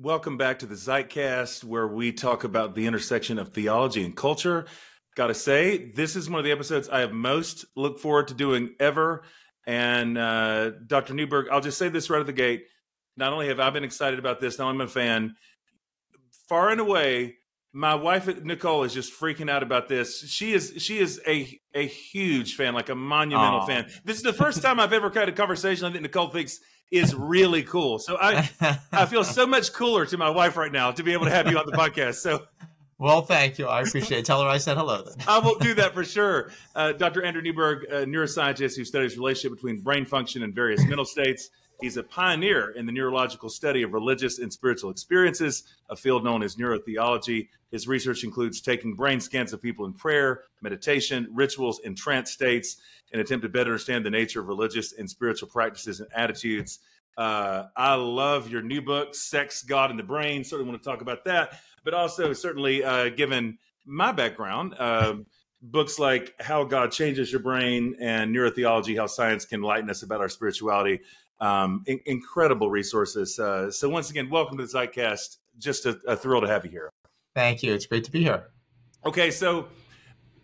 Welcome back to the Zeitcast, where we talk about the intersection of theology and culture. Gotta say, this is one of the episodes I have most looked forward to doing ever. And Dr. Newberg, I'll just say this right at the gate. Not only have I been excited about this, now I'm a fan. Far and away, my wife, Nicole, is just freaking out about this. She is a huge fan, like a monumental fan. This is the first time I've ever had a conversation I think Nicole thinks is really cool. So I feel so much cooler to my wife right now to be able to have you on the podcast. So, well, thank you. I appreciate it. Tell her I said hello then. I will do that for sure. Dr. Andrew Newberg, a neuroscientist who studies the relationship between brain function and various mental states. He's a pioneer in the neurological study of religious and spiritual experiences, a field known as neurotheology. His research includes taking brain scans of people in prayer, meditation, rituals, and trance states in an attempt to better understand the nature of religious and spiritual practices and attitudes. I love your new book, Sex, God, and the Brain. Certainly want to talk about that. But also, certainly, given my background, books like How God Changes Your Brain and Neurotheology, How Science Can Enlighten Us About Our Spirituality. Incredible resources. So once again, welcome to the Zeitcast. Just a thrill to have you here. Thank you. It's great to be here. Okay, so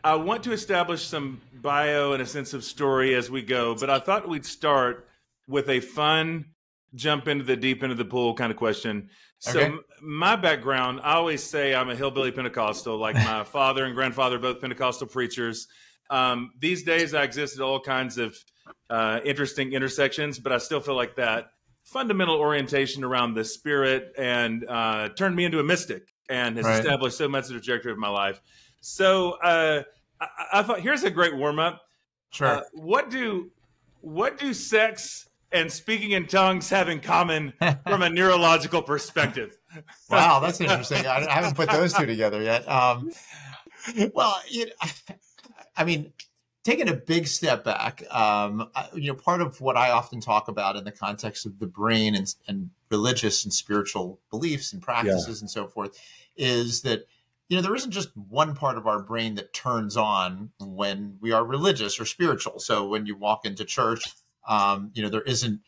I want to establish some bio and a sense of story as we go, but I thought we'd start with a fun jump into the deep end of the pool kind of question. So Okay. My background, I always say I'm a hillbilly Pentecostal, like my father and grandfather, both Pentecostal preachers. These days I exist at all kinds of interesting intersections, but I still feel like that fundamental orientation around the spirit and turned me into a mystic and has established so much of the trajectory of my life. So I thought, here's a great warm up. Sure. What do sex and speaking in tongues have in common from a neurological perspective? Wow, that's interesting. I haven't put those two together yet. Well, I mean, taking a big step back, part of what I often talk about in the context of the brain and religious and spiritual beliefs and practices and so forth is that, there isn't just one part of our brain that turns on when we are religious or spiritual. So when you walk into church, there isn't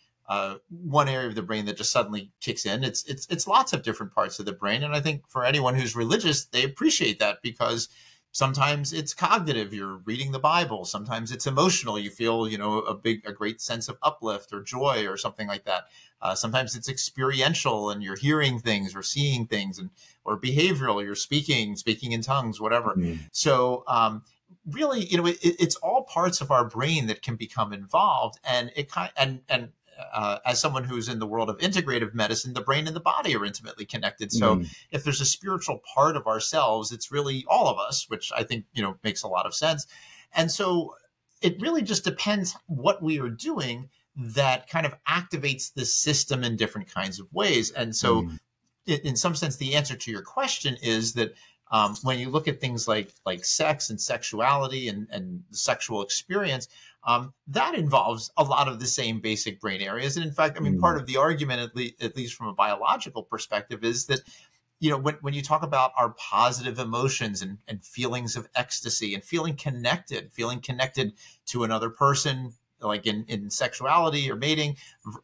one area of the brain that just suddenly kicks in. It's lots of different parts of the brain. And I think for anyone who's religious, they appreciate that because sometimes it's cognitive. You're reading the Bible. Sometimes it's emotional. You feel, a great sense of uplift or joy or something like that. Sometimes it's experiential and you're hearing things or seeing things or behavioral. You're speaking in tongues, whatever. Mm-hmm. So, really, it's all parts of our brain that can become involved. And as someone who's in the world of integrative medicine, the brain and the body are intimately connected. So if there's a spiritual part of ourselves, it's really all of us, which I think, makes a lot of sense. And so it really just depends what we are doing that kind of activates the system in different kinds of ways. And so in some sense, the answer to your question is that when you look at things like sex and sexuality and sexual experience, that involves a lot of the same basic brain areas. And in fact, part of the argument, at least from a biological perspective, is that, when you talk about our positive emotions and feelings of ecstasy and feeling connected to another person, like in sexuality or mating,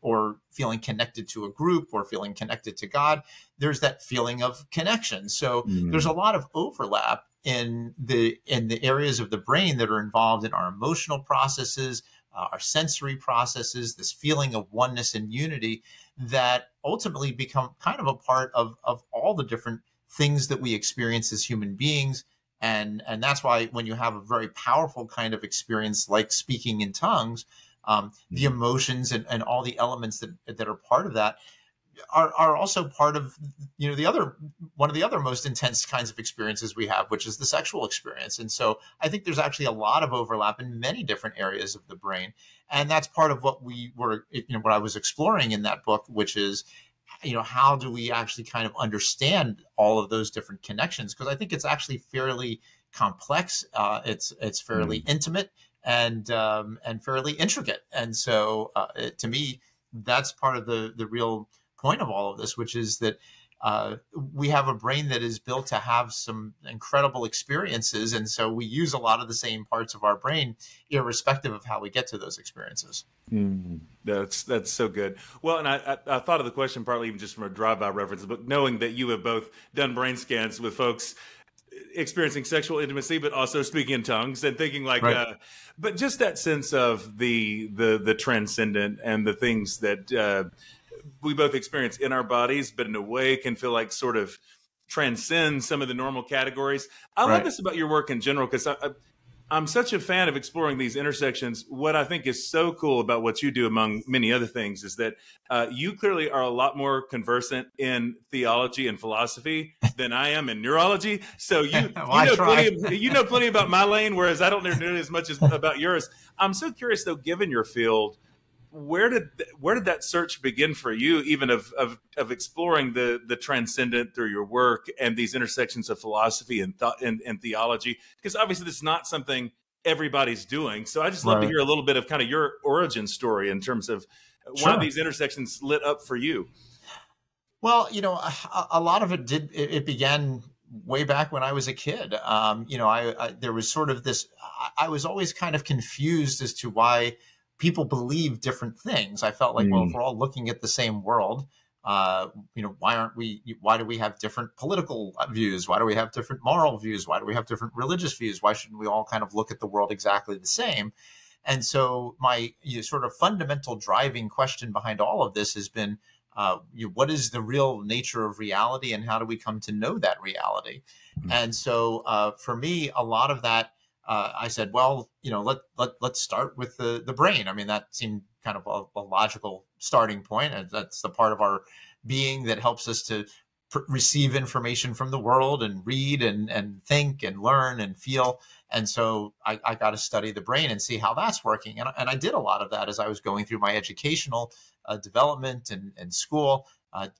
or feeling connected to a group or feeling connected to God, there's that feeling of connection. So there's a lot of overlap in the areas of the brain that are involved in our emotional processes, our sensory processes, this feeling of oneness and unity that ultimately become kind of a part of all the different things that we experience as human beings. And that's why when you have a very powerful kind of experience like speaking in tongues, the emotions and all the elements that are part of that are also part of, one of the other most intense kinds of experiences we have, which is the sexual experience. And so I think there's actually a lot of overlap in many different areas of the brain. And that's part of what what I was exploring in that book, which is, how do we actually kind of understand all of those different connections? Because I think it's actually fairly complex. It's fairly intimate and fairly intricate. And so to me, that's part of the real point of all of this, which is that, we have a brain that is built to have some incredible experiences. And so we use a lot of the same parts of our brain, irrespective of how we get to those experiences. That's so good. Well, and I thought of the question partly even just from a drive-by reference, but knowing that you have both done brain scans with folks experiencing sexual intimacy, but also speaking in tongues and thinking like, Right. but just that sense of the transcendent and the things that we both experience in our bodies, but in a way can feel like sort of transcend some of the normal categories. I love this about your work in general, because I'm such a fan of exploring these intersections. What I think is so cool about what you do, among many other things, is that you clearly are a lot more conversant in theology and philosophy than I am in neurology. So you know plenty about my lane, whereas I don't know nearly as much as about yours. I'm so curious, though, given your field, where did that search begin for you, even of exploring the transcendent through your work and these intersections of philosophy and thought and theology? Because obviously this is not something everybody's doing. So I just love to hear a little bit of kind of your origin story in terms of why these intersections lit up for you. Well, a lot of it began way back when I was a kid. There was sort of this, I was always kind of confused as to why people believe different things. I felt like, well, if we're all looking at the same world, why do we have different political views? Why do we have different moral views? Why do we have different religious views? Why shouldn't we all kind of look at the world exactly the same? And so my sort of fundamental driving question behind all of this has been, what is the real nature of reality, and how do we come to know that reality? And so for me, a lot of that, I said, well, let's start with the brain. I mean, that seemed kind of a logical starting point. And that's the part of our being that helps us to receive information from the world and read and think and learn and feel. And so I got to study the brain and see how that's working. And I did a lot of that as I was going through my educational development and school,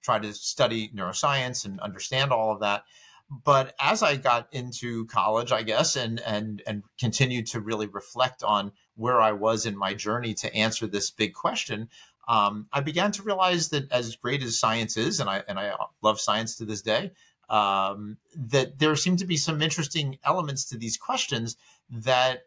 try to study neuroscience and understand all of that. But as I got into college, I guess, and continued to really reflect on where I was in my journey to answer this big question, I began to realize that as great as science is, and I love science to this day, that there seemed to be some interesting elements to these questions that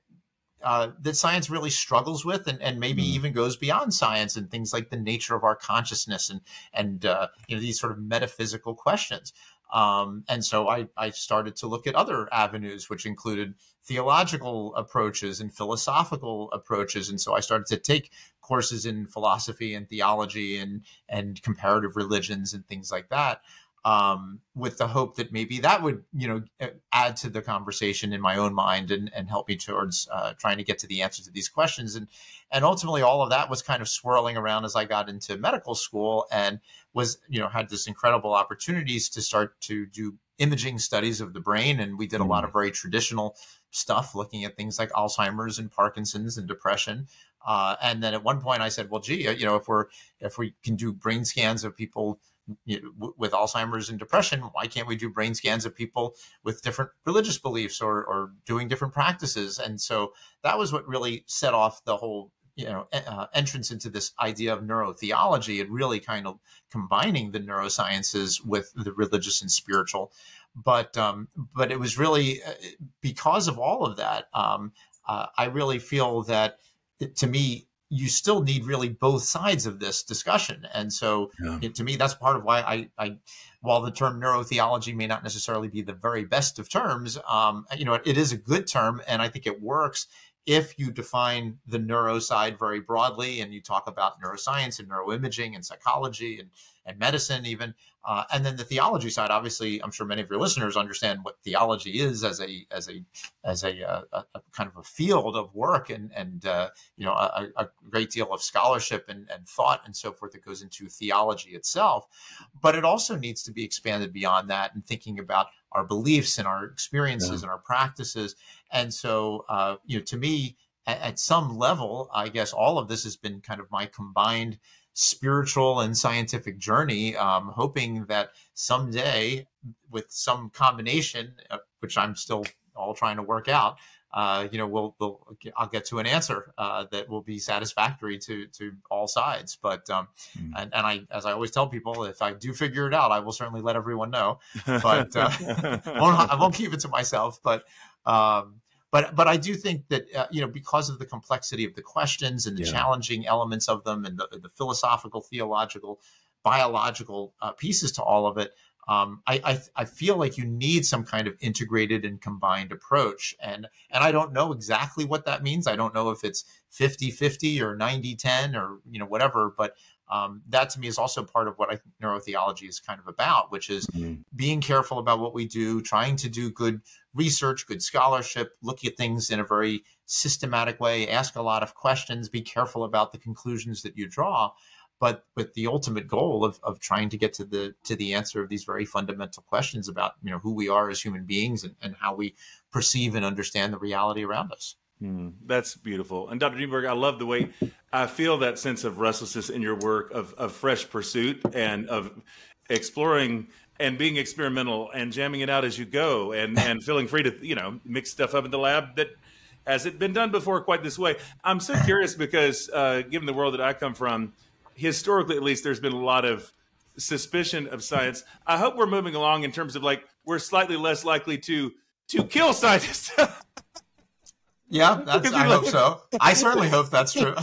science really struggles with, and maybe even goes beyond science, and things like the nature of our consciousness and these sort of metaphysical questions. And so I started to look at other avenues, which included theological approaches and philosophical approaches. And so I started to take courses in philosophy and theology and comparative religions and things like that, with the hope that maybe that would, add to the conversation in my own mind and help me towards trying to get to the answer to these questions. And ultimately, all of that was kind of swirling around as I got into medical school and was, had this incredible opportunities to start to do imaging studies of the brain. And we did a lot of very traditional stuff, looking at things like Alzheimer's and Parkinson's and depression. And then at one point I said, well, gee, if we can do brain scans of people with Alzheimer's and depression, why can't we do brain scans of people with different religious beliefs or doing different practices? And so that was what really set off the whole entrance into this idea of neurotheology, and really kind of combining the neurosciences with the religious and spiritual. But it was really because of all of that, I really feel that, to me, you still need really both sides of this discussion. And so to me, that's part of why I while the term neurotheology may not necessarily be the very best of terms, it is a good term. And I think it works if you define the neuro side very broadly, and you talk about neuroscience and neuroimaging and psychology and medicine even. And then the theology side, obviously, I'm sure many of your listeners understand what theology is as a kind of a field of work and a great deal of scholarship and thought and so forth that goes into theology itself. But it also needs to be expanded beyond that and thinking about our beliefs and our experiences and our practices. And so, to me, at some level, I guess all of this has been kind of my combined spiritual and scientific journey, hoping that someday, with some combination, which I'm still all trying to work out, I'll get to an answer that will be satisfactory to all sides. But as I always tell people, if I do figure it out, I will certainly let everyone know. But I won't keep it to myself. But I do think that because of the complexity of the questions and the challenging elements of them, and the philosophical, theological, biological pieces to all of it. I feel like you need some kind of integrated and combined approach. And I don't know exactly what that means. I don't know if it's 50-50 or 90-10 or, whatever. But that to me is also part of what I think neurotheology is kind of about, which is being careful about what we do, trying to do good research, good scholarship, look at things in a very systematic way, ask a lot of questions, be careful about the conclusions that you draw. But with the ultimate goal of trying to get to the answer of these very fundamental questions about who we are as human beings and how we perceive and understand the reality around us. That's beautiful. And Dr. Newberg, I love the way I feel that sense of restlessness in your work of fresh pursuit and of exploring and being experimental and jamming it out as you go and feeling free to mix stuff up in the lab that hasn't been done before quite this way. I'm so curious because given the world that I come from, historically, at least, there's been a lot of suspicion of science. I hope we're moving along in terms of we're slightly less likely to kill scientists. Yeah, I hope so. I certainly hope that's true.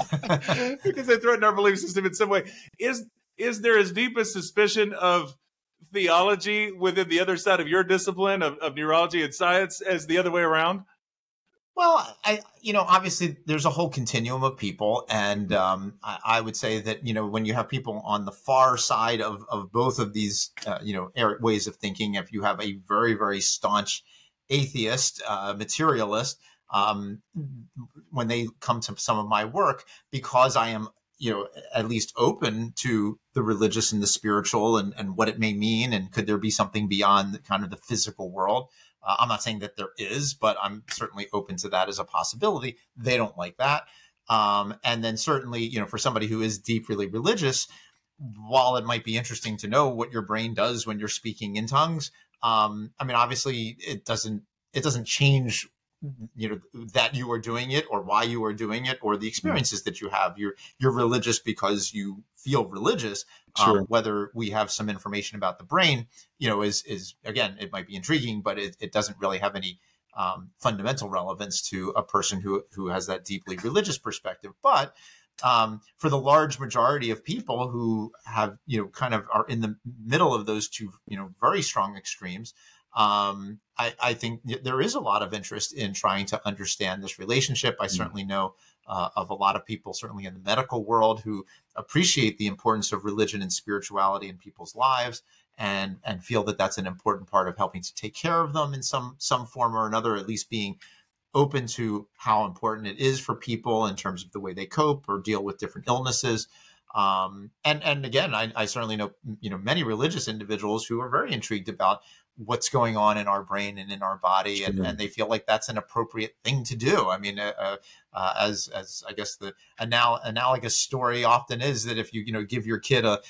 Because they threaten our belief system in some way. Is there as deep a suspicion of theology within the other side of your discipline of neurology and science as the other way around? Well, obviously there's a whole continuum of people. And I would say that, when you have people on the far side of both of these, ways of thinking, if you have a very, very staunch atheist, materialist, when they come to some of my work, because I am, at least open to the religious and the spiritual and what it may mean, and could there be something beyond kind of the physical world? I'm not saying that there is, but I'm certainly open to that as a possibility. They don't like that. And then certainly, for somebody who is deeply religious, while it might be interesting to know what your brain does when you're speaking in tongues, obviously it doesn't change, that you are doing it or why you are doing it or the experiences that you have. You're religious because you feel religious. Sure. Whether we have some information about the brain, is again, it might be intriguing, but it doesn't really have any fundamental relevance to a person who has that deeply religious perspective. But for the large majority of people who have, kind of are in the middle of those two, very strong extremes, I think there is a lot of interest in trying to understand this relationship. I certainly know of a lot of people, certainly in the medical world, who appreciate the importance of religion and spirituality in people's lives and feel that that's an important part of helping to take care of them in some form or another, at least being open to how important it is for people in terms of the way they cope or deal with different illnesses. And again, I certainly know, many religious individuals who are very intrigued about what's going on in our brain and in our body. Sure. And they feel like that's an appropriate thing to do. I mean, as I guess the analogous story often is that if you, give your kid a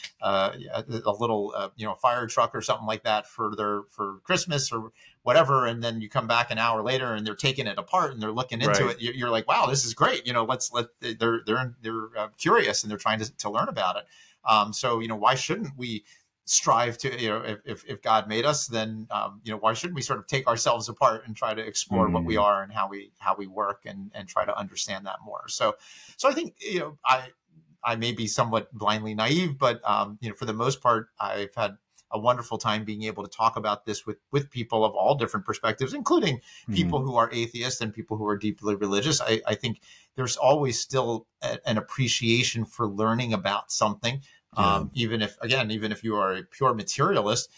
little, fire truck or something like that for Christmas or whatever, and then you come back an hour later and they're taking it apart and they're looking into it, you're like, wow, this is great. They're curious and they're trying to learn about it. So, why shouldn't we strive to, if God made us, then, why shouldn't we sort of take ourselves apart and try to explore what we are and how we work and try to understand that more. So I think, I may be somewhat blindly naive, but, for the most part, I've had a wonderful time being able to talk about this with people of all different perspectives, including people who are atheists and people who are deeply religious. I think there's always still an appreciation for learning about something. Even if you are a pure materialist,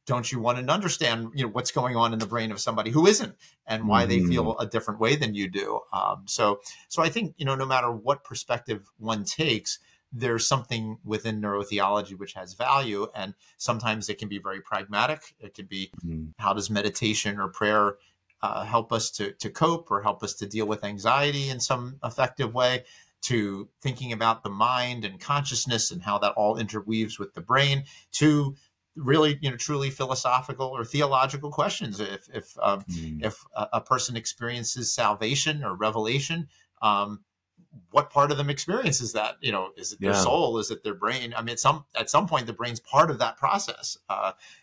don't you want to understand, what's going on in the brain of somebody who isn't and why they feel a different way than you do? So I think, no matter what perspective one takes, there's something within neurotheology which has value. And sometimes it can be very pragmatic. It can be how does meditation or prayer help us to cope or help us to deal with anxiety in some effective way, to thinking about the mind and consciousness and how that all interweaves with the brain, to really, truly philosophical or theological questions. If a person experiences salvation or revelation, what part of them experiences that? Is it their soul? Is it their brain? I mean, at some point, the brain's part of that process,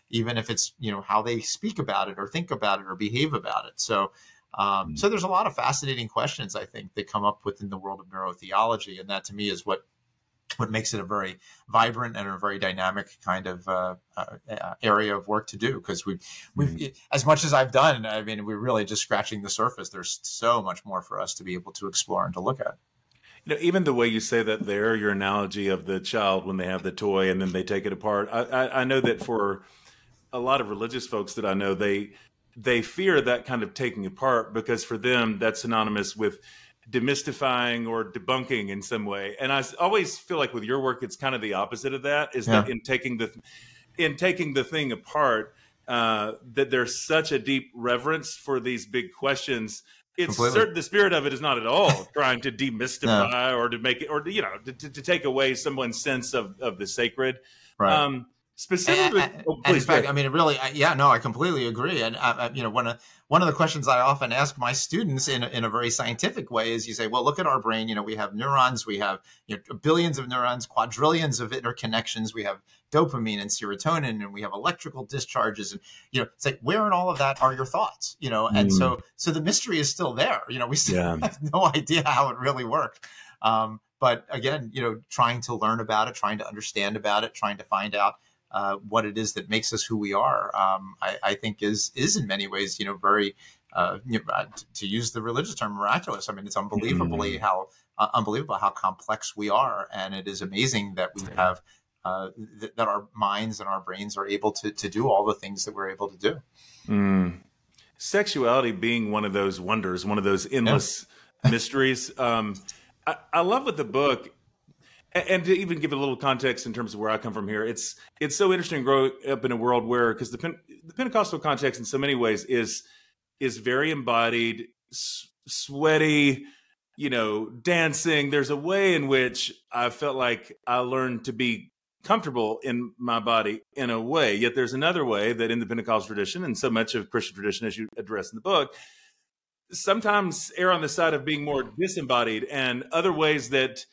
even if it's how they speak about it or think about it or behave about it. So there's a lot of fascinating questions, I think, that come up within the world of neurotheology, and that to me is what makes it a very vibrant and a very dynamic kind of area of work to do. Because we've as much as I've done, I mean, we're really just scratching the surface. There's so much more for us to be able to explore and to look at. Even the way you say that there, your analogy of the child when they have the toy and then they take it apart. I know that for a lot of religious folks that I know, they fear that kind of taking apart, because for them that's synonymous with demystifying or debunking in some way. And I always feel like with your work, it's kind of the opposite of that, is that in taking the thing apart, that there's such a deep reverence for these big questions. It's certain the spirit of it is not at all trying to demystify or to make it, or to take away someone's sense of the sacred. Right. Specifically, in fact, I mean, it really, I completely agree. And one of the questions I often ask my students in a very scientific way is, you say, well, look at our brain. We have neurons, we have billions of neurons, quadrillions of interconnections. We have dopamine and serotonin, and we have electrical discharges. And it's like, where in all of that are your thoughts? And so the mystery is still there. We still have no idea how it really worked. But again, trying to learn about it, trying to understand about it, trying to find out what it is that makes us who we are, I think is in many ways, very, to use the religious term, miraculous. I mean, it's unbelievable how complex we are, and it is amazing that we have that our minds and our brains are able to do all the things that we're able to do. Sexuality being one of those wonders, one of those endless mysteries. I love with the book. And to even give a little context in terms of where I come from here, it's so interesting to grow up in a world where, because the Pentecostal context in so many ways is very embodied, sweaty, dancing. There's a way in which I felt like I learned to be comfortable in my body in a way. Yet there's another way that in the Pentecostal tradition, and so much of Christian tradition, as you address in the book, sometimes err on the side of being more disembodied, and other ways that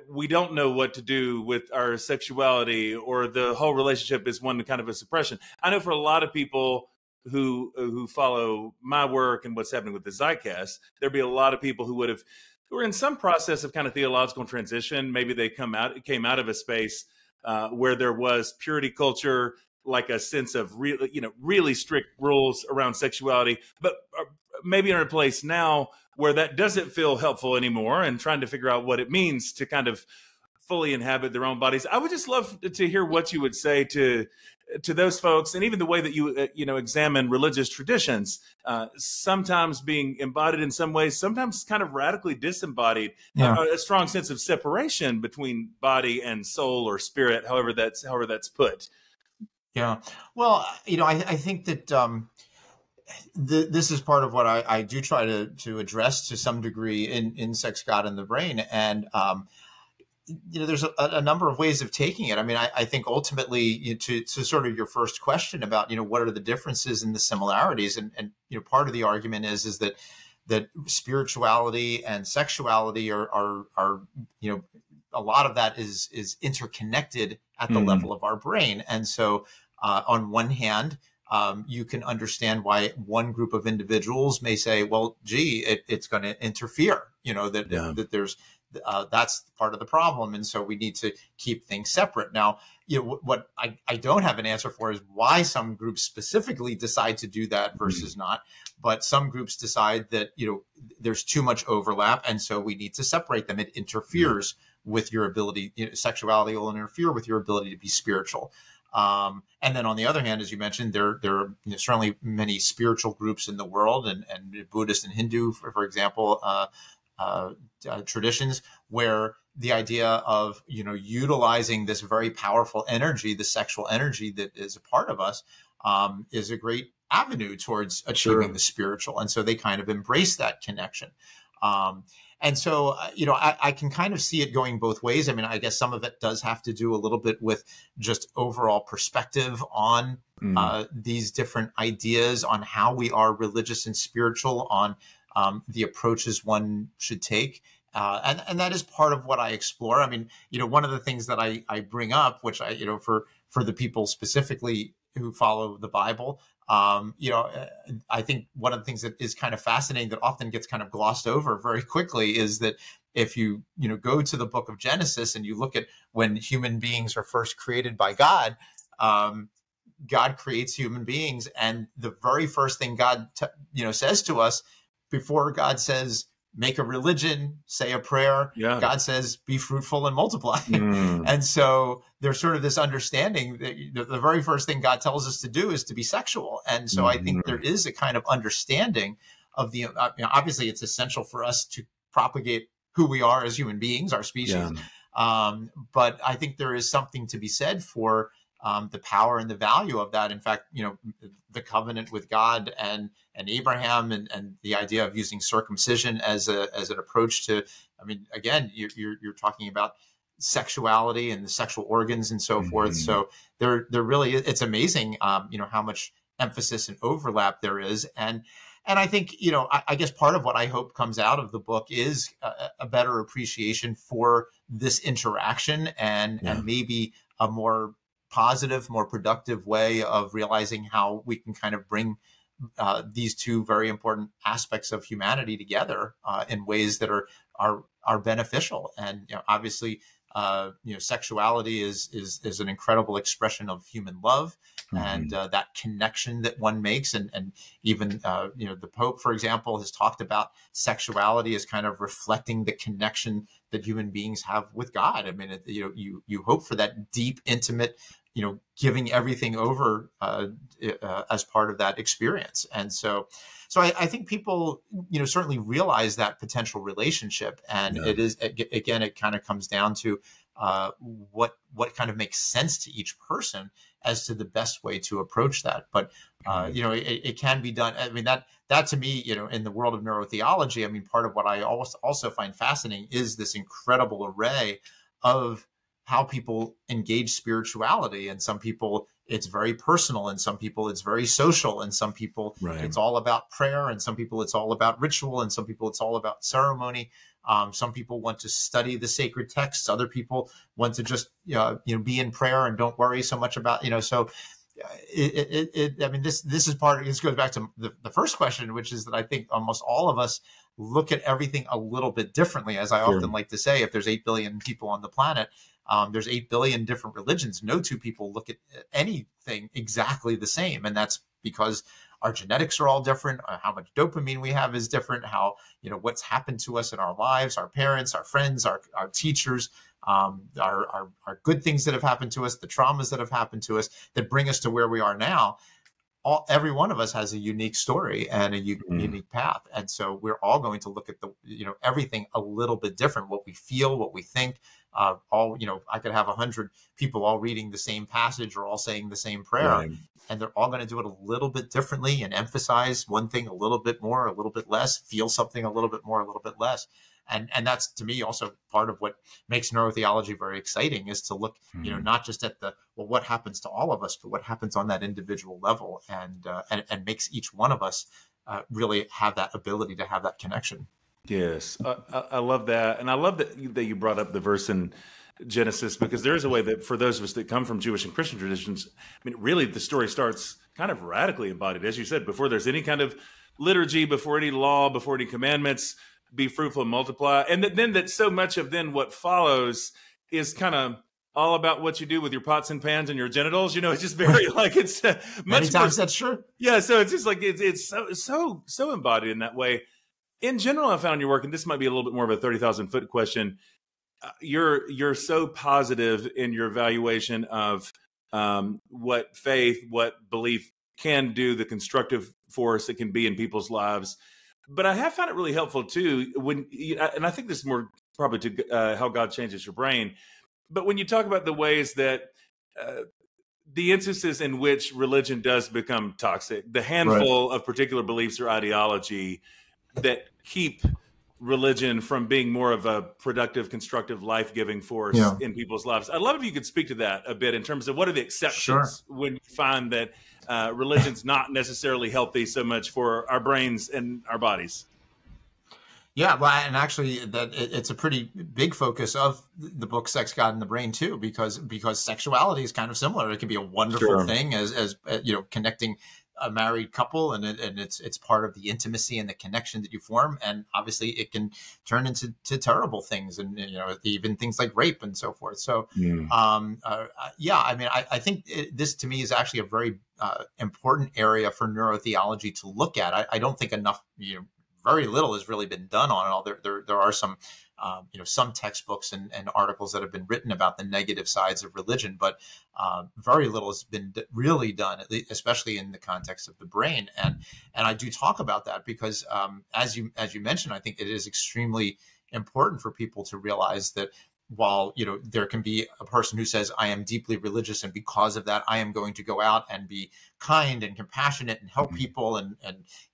we don't know what to do with our sexuality, or the whole relationship is one kind of a suppression. I know for a lot of people who follow my work and what's happening with the Zeitgeist, there'd be a lot of people who were in some process of kind of theological transition. Maybe they came out of a space where there was purity culture, like a sense of really strict rules around sexuality, but maybe in a place now where that doesn't feel helpful anymore, and trying to figure out what it means to kind of fully inhabit their own bodies. I would just love to hear what you would say to those folks, and even the way that you examine religious traditions, sometimes being embodied in some ways, sometimes kind of radically disembodied, a strong sense of separation between body and soul or spirit, however that's put. Yeah. Well, I think that this is part of what I do try to address to some degree in Sex, God, and the Brain. And, there's a number of ways of taking it. I mean, I think ultimately to sort of your first question about, what are the differences and the similarities, and part of the argument is that spirituality and sexuality are a lot of that is interconnected at the level of our brain. And so on one hand, you can understand why one group of individuals may say, well, gee, it's going to interfere, that there's that's part of the problem. And so we need to keep things separate. Now, what I don't have an answer for is why some groups specifically decide to do that versus not. But some groups decide that, there's too much overlap, and so we need to separate them. It interferes with your ability, sexuality will interfere with your ability to be spiritual. And then on the other hand, as you mentioned, there are certainly many spiritual groups in the world, and Buddhist and Hindu, for example, traditions where the idea of, utilizing this very powerful energy, the sexual energy that is a part of us, is a great avenue towards achieving the spiritual. And so they kind of embrace that connection. And so, I can kind of see it going both ways. I mean, I guess some of it does have to do a little bit with just overall perspective on these different ideas, on how we are religious and spiritual, on the approaches one should take. And that is part of what I explore. I mean, one of the things that I bring up, which for the people specifically who follow the Bible, I think one of the things that is kind of fascinating that often gets kind of glossed over very quickly is that if you go to the book of Genesis and you look at when human beings are first created by God, God creates human beings, and the very first thing God says to us before God says, make a religion, say a prayer. Yeah. God says, be fruitful and multiply. And so there's sort of this understanding that the very first thing God tells us to do is to be sexual. And so I think there is a kind of understanding of the, obviously it's essential for us to propagate who we are as human beings, our species. Yeah. But I think there is something to be said for the power and the value of that. In fact, the covenant with God and Abraham and the idea of using circumcision as an approach to, I mean, again, you're talking about sexuality and the sexual organs and so forth. So there really, it's amazing, how much emphasis and overlap there is. And I think, I guess part of what I hope comes out of the book is a better appreciation for this interaction and maybe a more positive, more productive way of realizing how we can kind of bring these two very important aspects of humanity together in ways that are beneficial. And obviously, sexuality is an incredible expression of human love and that connection that one makes. And even the Pope, for example, has talked about sexuality as kind of reflecting the connection that human beings have with God. I mean, you hope for that deep, intimate, giving everything over as part of that experience. And so I think people, certainly realize that potential relationship. And it is, again, it kind of comes down to what kind of makes sense to each person as to the best way to approach that. But, it can be done. I mean, that to me, in the world of neurotheology, I mean, part of what I also find fascinating is this incredible array of how people engage spirituality. And some people, it's very personal, and some people it's very social, and some people it's all about prayer, and some people it's all about ritual, and some people it's all about ceremony. Some people want to study the sacred texts. Other people want to just be in prayer and don't worry so much about So I mean, this is this goes back to the first question, which is that I think almost all of us look at everything a little bit differently. As I often like to say, if there's 8 billion people on the planet, there's 8 billion different religions. No two people look at anything exactly the same. And that's because our genetics are all different. How much dopamine we have is different. How, what's happened to us in our lives, our parents, our friends, our teachers, our good things that have happened to us, the traumas that have happened to us that bring us to where we are now. Every one of us has a unique story and a unique path. And so we're all going to look at everything a little bit different, what we feel, what we think. I could have 100 people all reading the same passage or all saying the same prayer, and they're all going to do it a little bit differently and emphasize one thing a little bit more, a little bit less, feel something a little bit more, a little bit less. And that's, to me, also part of what makes neurotheology very exciting, is to look, not just at what happens to all of us, but what happens on that individual level, and makes each one of us really have that ability to have that connection. Yes, I love that. And I love that you brought up the verse in Genesis, because there is a way that for those of us that come from Jewish and Christian traditions, I mean, really the story starts kind of radically embodied, as you said, before there's any kind of liturgy, before any law, before any commandments. Be fruitful and multiply. And then that so much of then what follows is kind of all about what you do with your pots and pans and your genitals. It's just very it's much many times that's true. Yeah. So it's just like, it's so embodied in that way. In general, I found your work, and this might be a little bit more of a 30,000 foot question. You're so positive in your evaluation of what faith, what belief can do, the constructive force it can be in people's lives. But I have found it really helpful too and I think this is more probably to how God changes your brain. But when you talk about the ways that the instances in which religion does become toxic, the handful of particular beliefs or ideology that keep religion from being more of a productive, constructive, life-giving force Yeah. in people's lives. I'd love if you could speak to that a bit in terms of what are the exceptions Sure. when you find that religion's not necessarily healthy so much for our brains and our bodies. Yeah, well, and actually, it's a pretty big focus of the book "Sex, God, and the Brain" too, because sexuality is kind of similar. It can be a wonderful Sure. thing as you know, connecting a married couple, and it's part of the intimacy and the connection that you form. And obviously, it can turn into terrible things, and you know, even things like rape and so forth. So, yeah, I mean, I think this to me is actually a very important area for neurotheology to look at. I don't think enough, you know, very little has really been done on it all. There are some, you know, some textbooks and articles that have been written about the negative sides of religion, but very little has been really done, especially in the context of the brain. And I do talk about that because, as you mentioned, I think it is extremely important for people to realize that while, you know, there can be a person who says, I am deeply religious, and because of that, I am going to go out and be kind and compassionate and help people and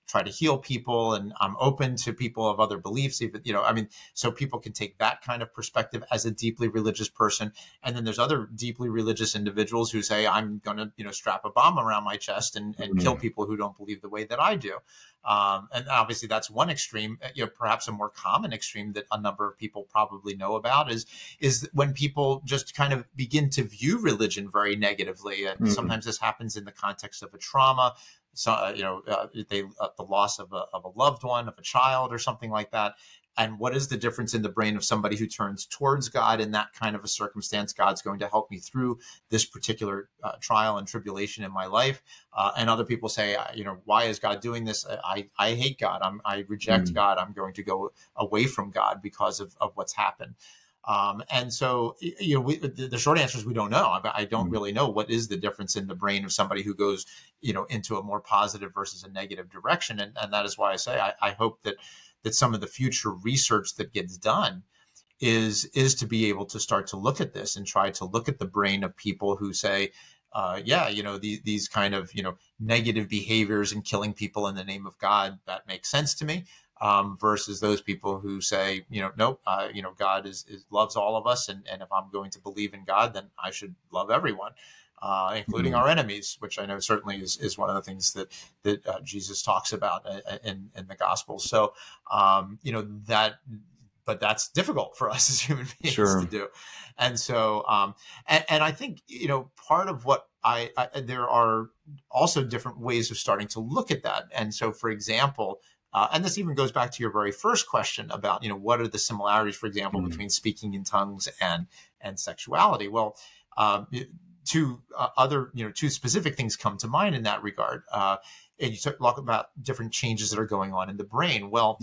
try to heal people, and I'm open to people of other beliefs, even, you know, I mean, so people can take that kind of perspective as a deeply religious person. And then there's other deeply religious individuals who say, I'm going to, you know, strap a bomb around my chest and kill people who don't believe the way that I do. And obviously that's one extreme. You know, perhaps a more common extreme that a number of people probably know about is when people just kind of begin to view religion very negatively. And sometimes this happens in the context of a trauma. So, you know, the loss of a loved one, of a child or something like that. And what is the difference in the brain of somebody who turns towards God in that kind of a circumstance? God's going to help me through this particular trial and tribulation in my life. And other people say, you know, why is God doing this? I hate God. I reject God. I'm going to go away from God because of what's happened. And so, you know, the short answer is we don't know. I don't really know what is the difference in the brain of somebody who goes, you know, into a more positive versus a negative direction. And that is why I say I hope that some of the future research that gets done is to be able to start to look at this and try to look at the brain of people who say, yeah, you know, these kind of, you know, negative behaviors and killing people in the name of God, that makes sense to me. Versus those people who say, you know, nope, you know, God loves all of us. And if I'm going to believe in God, then I should love everyone, including our enemies, which I know certainly is one of the things that Jesus talks about in the Gospels. So, you know, but that's difficult for us as human beings to do. And so, and I think, you know, part of what there are also different ways of starting to look at that. And so, for example, and this even goes back to your very first question about, you know, what are the similarities, for example, between speaking in tongues and sexuality? Well, two specific things come to mind in that regard. And you talk about different changes that are going on in the brain. Well,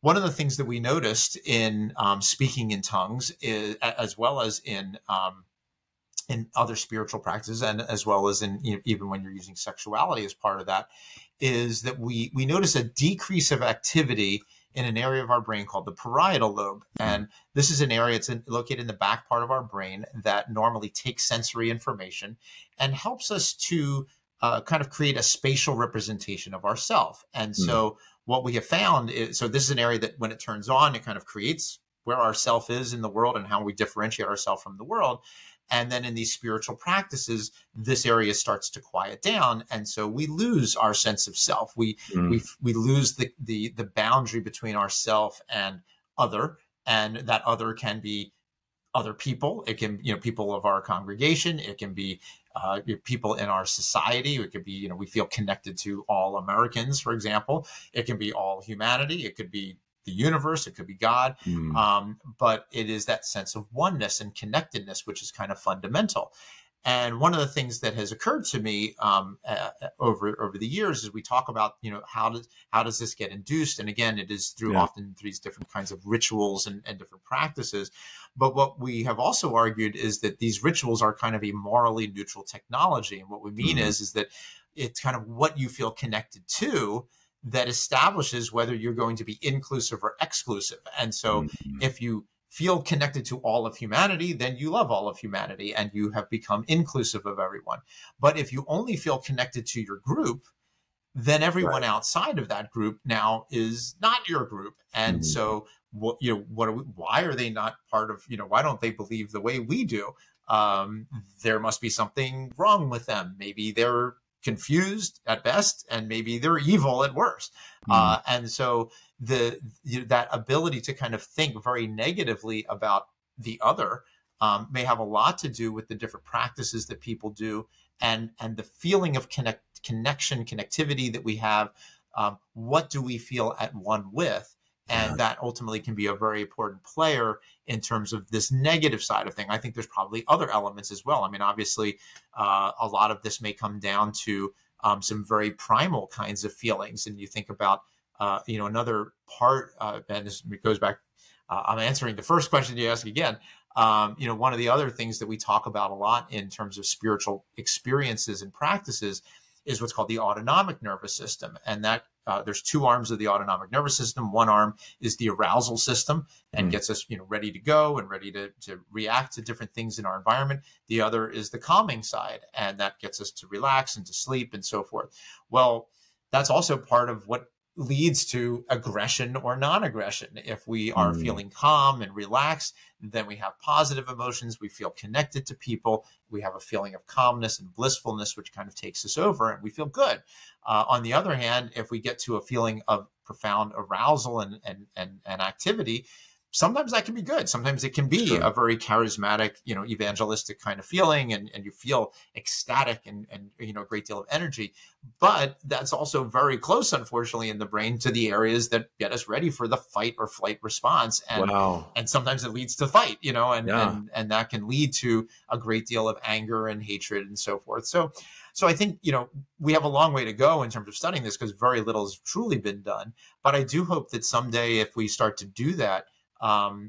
one of the things that we noticed in speaking in tongues is, as well as in other spiritual practices, and as well as in, you know, even when you're using sexuality as part of that, is that we notice a decrease of activity in an area of our brain called the parietal lobe. And this is an area, it's located in the back part of our brain that normally takes sensory information and helps us to kind of create a spatial representation of ourself. And so what we have found is, so this is an area that when it turns on, it kind of creates where our self is in the world and how we differentiate ourselves from the world. And then in these spiritual practices, this area starts to quiet down. And so we lose our sense of self. We lose the boundary between ourself and other. And that other can be other people. It can, you know, people of our congregation. It can be people in our society. It could be, you know, we feel connected to all Americans, for example. It can be all humanity. It could be the universe, it could be God, but it is that sense of oneness and connectedness, which is kind of fundamental. And one of the things that has occurred to me over the years is we talk about, you know, how does this get induced? And again, it is through often these different kinds of rituals and different practices. But what we have also argued is that these rituals are kind of a morally neutral technology. And what we mean is that it's kind of what you feel connected to that establishes whether you're going to be inclusive or exclusive. And so if you feel connected to all of humanity, then you love all of humanity and you have become inclusive of everyone. But if you only feel connected to your group, then everyone Right. outside of that group now is not your group. And so, why are they not part of, why don't they believe the way we do? There must be something wrong with them. Maybe they're confused at best, and maybe they're evil at worst. And so that ability to kind of think very negatively about the other may have a lot to do with the different practices that people do, and the feeling of connectivity that we have. What do we feel at one with? And that ultimately can be a very important player in terms of this negative side of thing. I think there's probably other elements as well. I mean, obviously, a lot of this may come down to some very primal kinds of feelings. And you think about, another part, and this goes back, I'm answering the first question you asked again. One of the other things that we talk about a lot in terms of spiritual experiences and practices is what's called the autonomic nervous system. And that there's two arms of the autonomic nervous system. One arm is the arousal system and gets us, ready to go and ready to react to different things in our environment. The other is the calming side, and that gets us to relax and to sleep and so forth. Well, that's also part of what leads to aggression or non-aggression. If we are feeling calm and relaxed, then we have positive emotions. We feel connected to people. We have a feeling of calmness and blissfulness, which kind of takes us over, and we feel good. On the other hand, if we get to a feeling of profound arousal and activity, sometimes that can be good. Sometimes it can be a very charismatic, evangelistic kind of feeling, and you feel ecstatic and a great deal of energy. But that's also very close, unfortunately, in the brain to the areas that get us ready for the fight or flight response. And sometimes it leads to fight, and that can lead to a great deal of anger and hatred and so forth. So I think, we have a long way to go in terms of studying this, because very little has truly been done. But I do hope that someday, if we start to do that,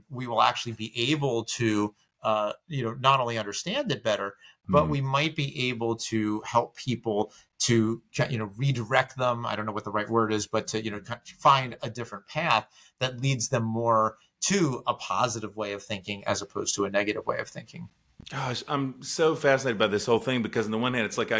we will actually be able to, not only understand it better, but we might be able to help people to, redirect them. I don't know what the right word is, but to, find a different path that leads them more to a positive way of thinking as opposed to a negative way of thinking. Gosh, I'm so fascinated by this whole thing, because on the one hand, it's like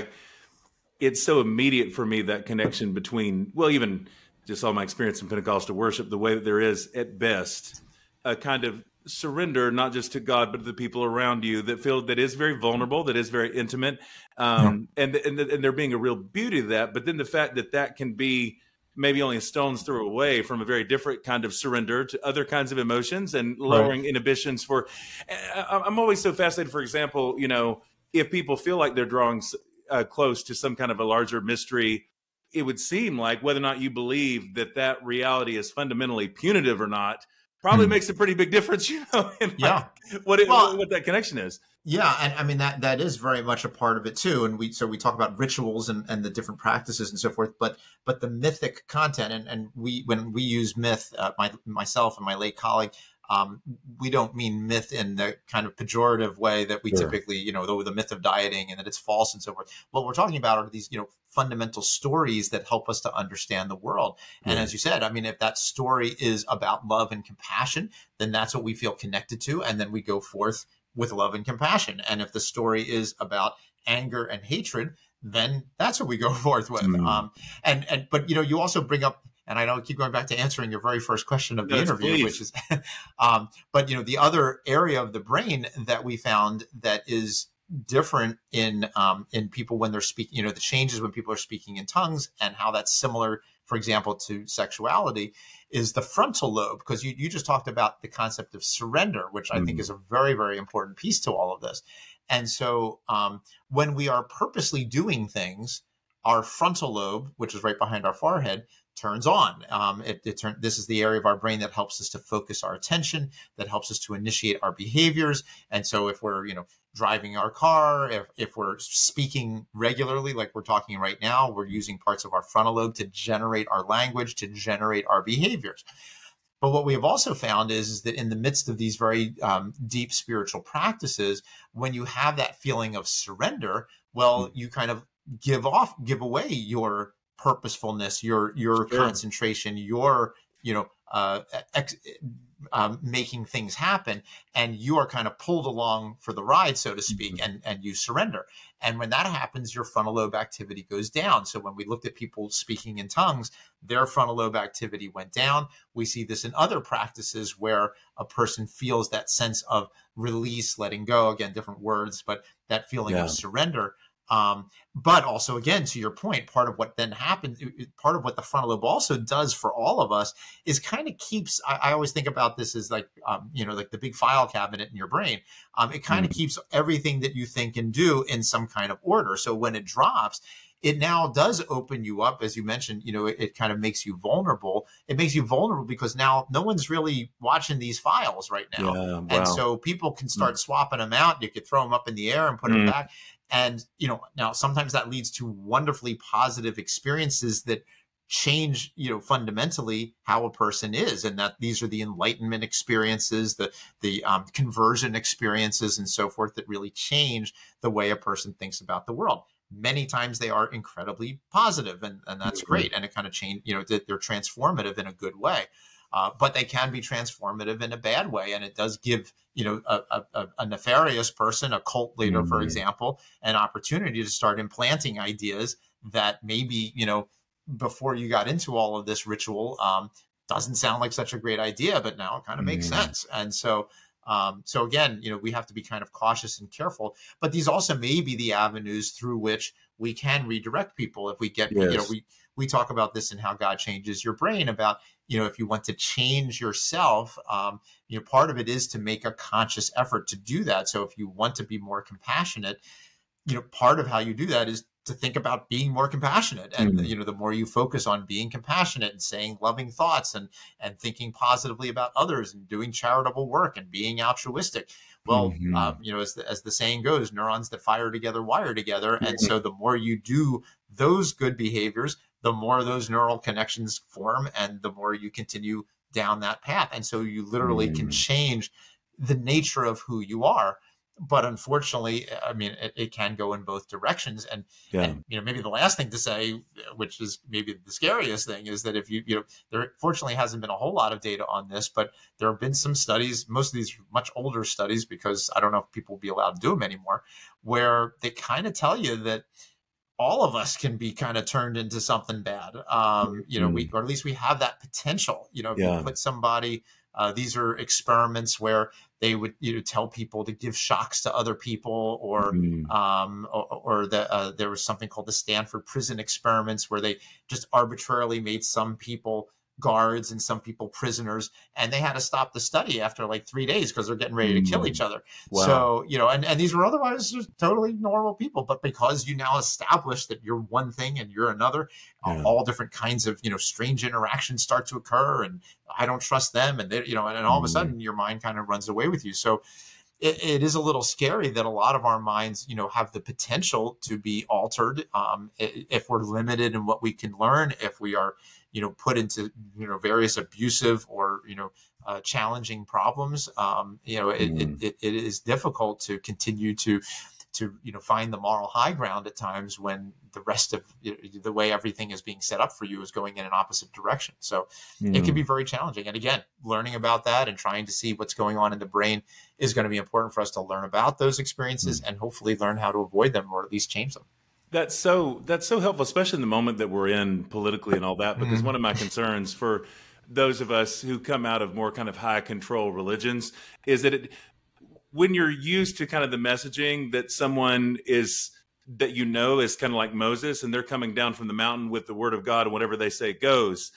it's so immediate for me, that connection between, well, even just all my experience in Pentecostal worship, the way that there is at best a kind of surrender, not just to God, but to the people around you, that is very vulnerable, that is very intimate, and there being a real beauty to that. But then the fact that can be maybe only a stone's throw away from a very different kind of surrender to other kinds of emotions and lowering inhibitions for. I'm always so fascinated, for example, if people feel like they're drawing close to some kind of a larger mystery, it would seem like whether or not you believe that reality is fundamentally punitive or not probably makes a pretty big difference, in what that connection is. Yeah, and I mean that is very much a part of it too. And we talk about rituals and the different practices and so forth, but the mythic content, and when we use myth, myself and my late colleague, we don't mean myth in the kind of pejorative way that we typically, the myth of dieting and that it's false and so forth. What we're talking about are these, fundamental stories that help us to understand the world. And as you said, I mean, if that story is about love and compassion, then that's what we feel connected to. And then we go forth with love and compassion. And if the story is about anger and hatred, then that's what we go forth with. But you also bring up, and I don't keep going back to answering your very first question of the interview, which is, but the other area of the brain that we found that is different in people when they're speaking, the changes when people are speaking in tongues, and how that's similar, for example, to sexuality, is the frontal lobe. Because you just talked about the concept of surrender, which I think is a very, very important piece to all of this. And so when we are purposely doing things, our frontal lobe, which is right behind our forehead, turns on. This is the area of our brain that helps us to focus our attention, that helps us to initiate our behaviors. And so if we're, driving our car, if we're speaking regularly, like we're talking right now, we're using parts of our frontal lobe to generate our language, to generate our behaviors. But what we have also found is that in the midst of these very deep spiritual practices, when you have that feeling of surrender, well, you kind of give away your purposefulness, your concentration, your making things happen, and you are kind of pulled along for the ride, so to speak, and you surrender. And when that happens, your frontal lobe activity goes down. So when we looked at people speaking in tongues, their frontal lobe activity went down. We see this in other practices where a person feels that sense of release, letting go, again, different words, but that feeling of surrender. But also, again, to your point, part of what then happens, part of what the frontal lobe also does for all of us is kind of keeps, I always think about this as like, like the big file cabinet in your brain. It kind of keeps everything that you think and do in some kind of order. So when it drops, it now does open you up, as you mentioned, it kind of makes you vulnerable. It makes you vulnerable because now no one's really watching these files right now. Yeah, wow. And so people can start swapping them out. You could throw them up in the air and put them back. And, now sometimes that leads to wonderfully positive experiences that change, fundamentally how a person is. And that these are the enlightenment experiences, the conversion experiences and so forth that really change the way a person thinks about the world. Many times they are incredibly positive, and that's great. And it kind of change, they're transformative in a good way. But they can be transformative in a bad way. And it does give, a nefarious person, a cult leader, for example, an opportunity to start implanting ideas that maybe, before you got into all of this ritual, doesn't sound like such a great idea, but now it kind of makes sense. And so again, we have to be kind of cautious and careful, but these also may be the avenues through which we can redirect people. If we get, we talk about this in How God Changes Your Brain about, if you want to change yourself, part of it is to make a conscious effort to do that. So if you want to be more compassionate, part of how you do that is to think about being more compassionate. And, the more you focus on being compassionate and saying loving thoughts and thinking positively about others and doing charitable work and being altruistic. Well, as the saying goes, neurons that fire together wire together. And so the more you do those good behaviors, the more those neural connections form and the more you continue down that path. And so you literally can change the nature of who you are. But unfortunately, I mean, it can go in both directions. And maybe the last thing to say, which is maybe the scariest thing, is that if there fortunately hasn't been a whole lot of data on this, but there have been some studies, most of these much older studies, because I don't know if people will be allowed to do them anymore, where they kind of tell you that all of us can be kind of turned into something bad. Or at least we have that potential. If you put somebody, these are experiments where they would tell people to give shocks to other people, or there was something called the Stanford prison experiments where they just arbitrarily made some people guards and some people prisoners, and they had to stop the study after like 3 days because they're getting ready to kill each other. Wow. So, and these were otherwise just totally normal people, but because you now establish that you're one thing and you're another, all different kinds of, strange interactions start to occur, and I don't trust them. And they, and all of a sudden your mind kind of runs away with you. So it is a little scary that a lot of our minds, have the potential to be altered if we're limited in what we can learn, if we are, put into, various abusive or, challenging problems. It is difficult to continue to find the moral high ground at times when the rest of the way everything is being set up for you is going in an opposite direction. So it can be very challenging. And again, learning about that and trying to see what's going on in the brain is going to be important for us to learn about those experiences and hopefully learn how to avoid them or at least change them. That's so helpful, especially in the moment that we're in politically and all that, because one of my concerns for those of us who come out of more kind of high control religions is that when you're used to kind of the messaging that someone is kind of like Moses and they're coming down from the mountain with the word of God and whatever they say goes.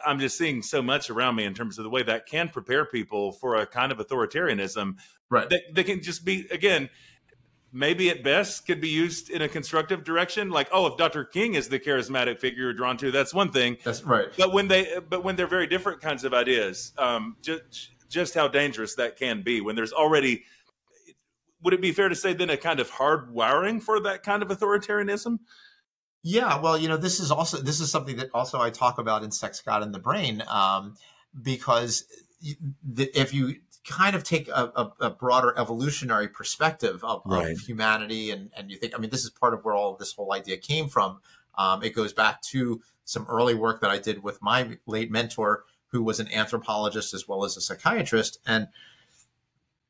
I'm just seeing so much around me in terms of the way that can prepare people for a kind of authoritarianism. Right. That can just be, again, maybe at best could be used in a constructive direction. Like, if Dr. King is the charismatic figure you're drawn to, that's one thing. That's right. But when they're very different kinds of ideas, just how dangerous that can be when there's already, would it be fair to say then a kind of hard wiring for that kind of authoritarianism? Yeah, well, this is something that also I talk about in Sex, God, and the Brain, because if you kind of take a broader evolutionary perspective of humanity, and you think, this is part of where all of this whole idea came from. It goes back to some early work that I did with my late mentor, who was an anthropologist as well as a psychiatrist. And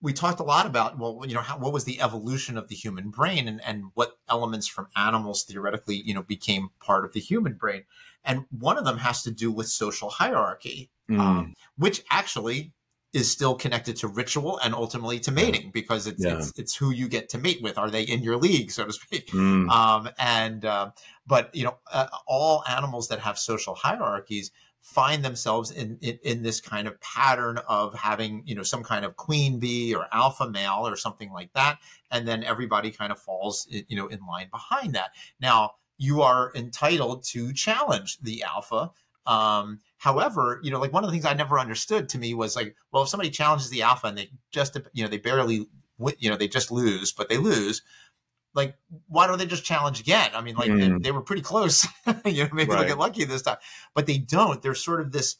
we talked a lot about, well, what was the evolution of the human brain, and what elements from animals theoretically, became part of the human brain. And one of them has to do with social hierarchy, which actually is still connected to ritual and ultimately to mating, because it's who you get to mate with. Are they in your league, so to speak? But all animals that have social hierarchies find themselves in this kind of pattern of having, some kind of queen bee or alpha male or something like that. And then everybody kind of falls, in line behind that. Now, you are entitled to challenge the alpha. However, like one of the things I never understood to me was like, well, if somebody challenges the alpha and they just, they barely, they just lose, but they lose. Like, why don't they just challenge again? I mean, like they were pretty close, maybe they'll get lucky this time, but they don't. There's sort of this,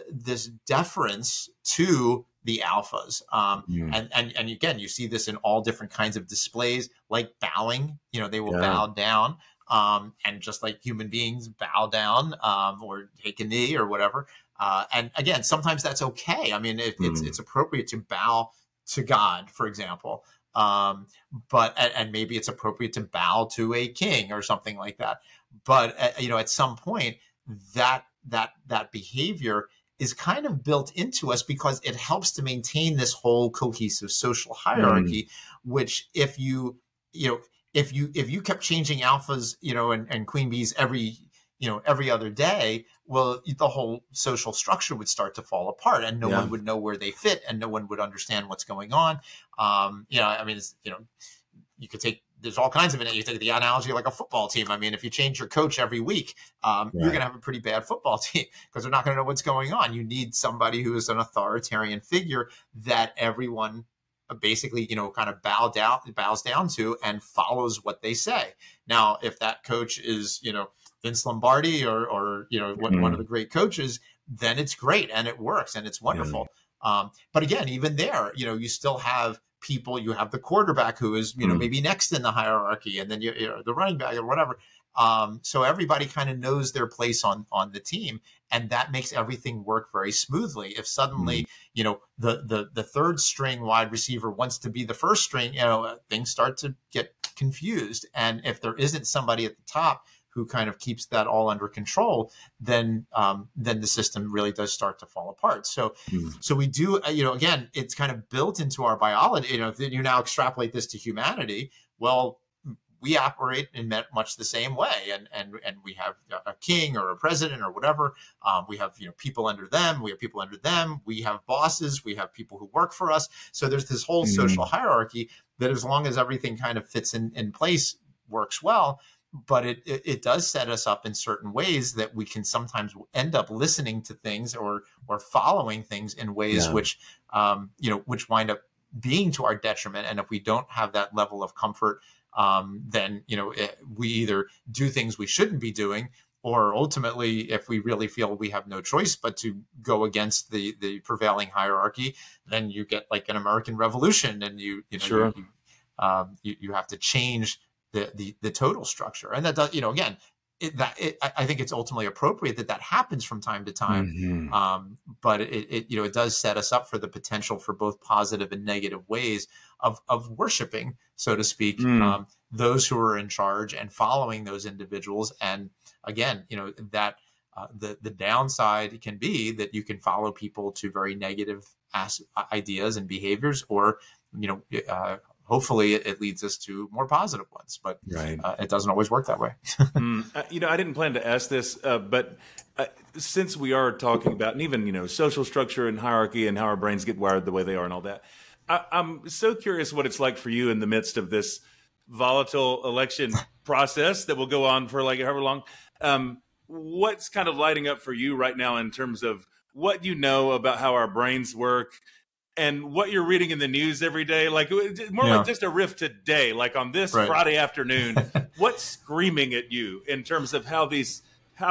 this deference to the alphas. And again, you see this in all different kinds of displays, like bowing, they will bow down. And just like human beings bow down, or take a knee or whatever. And again, sometimes that's okay. I mean, it's appropriate to bow to God, for example. But maybe it's appropriate to bow to a king or something like that. But at some point, that behavior is kind of built into us because it helps to maintain this whole cohesive social hierarchy. Which, if you kept changing alphas, and queen bees every other day, well, the whole social structure would start to fall apart, and no one would know where they fit, and no one would understand what's going on. I mean, you could take, there's all kinds of it. You take the analogy like a football team. I mean, if you change your coach every week, you're going to have a pretty bad football team because they're not going to know what's going on. You need somebody who is an authoritarian figure that everyone basically, kind of bows down to and follows what they say. Now, if that coach is, Vince Lombardi or one of the great coaches, then it's great and it works and it's wonderful. But again, even there, you still have people. You have the quarterback who is, maybe next in the hierarchy, and then the running back or whatever. So everybody kind of knows their place on the team, and that makes everything work very smoothly. If suddenly, the third string wide receiver wants to be the first string, things start to get confused. And if there isn't somebody at the top who kind of keeps that all under control, then the system really does start to fall apart. So we do, again, it's kind of built into our biology. If you now extrapolate this to humanity, well, we operate in much the same way, and we have a king or a president or whatever. We have people under them. We have people under them. We have bosses. We have people who work for us. So there's this whole social hierarchy that, as long as everything kind of fits in place, works well. But it does set us up in certain ways that we can sometimes end up listening to things or following things in ways which wind up being to our detriment. And if we don't have that level of comfort, then we either do things we shouldn't be doing, or ultimately, if we really feel we have no choice but to go against the prevailing hierarchy, then you get like an American Revolution, and you have to change the total structure. And that does, again, I think it's ultimately appropriate that happens from time to time. But it does set us up for the potential for both positive and negative ways of worshiping, so to speak, those who are in charge and following those individuals. And again, that the downside can be that you can follow people to very negative ideas and behaviors, or hopefully it leads us to more positive ones, but it doesn't always work that way. I didn't plan to ask this, but since we are talking about, and even, social structure and hierarchy and how our brains get wired the way they are and all that, I'm so curious what it's like for you in the midst of this volatile election process that will go on for like however long. What's kind of lighting up for you right now in terms of what you know about how our brains work, and what you're reading in the news every day, like like just a riff today, like on this Friday afternoon, what's screaming at you in terms of how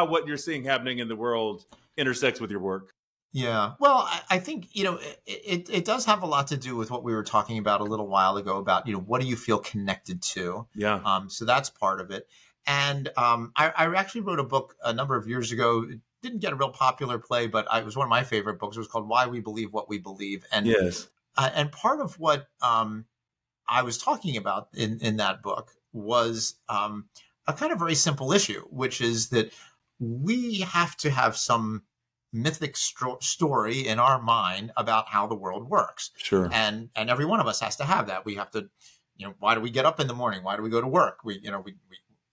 what you're seeing happening in the world intersects with your work? Yeah, well, I think, it does have a lot to do with what we were talking about a little while ago about, what do you feel connected to? Yeah. So that's part of it. And I actually wrote a book a number of years ago didn't get a real popular play, but it was one of my favorite books. It was called Why We Believe What We Believe. Yes. And part of what I was talking about in that book was a kind of very simple issue, which is that we have to have some mythic story in our mind about how the world works. Sure. And every one of us has to have that. We have to, why do we get up in the morning? Why do we go to work? We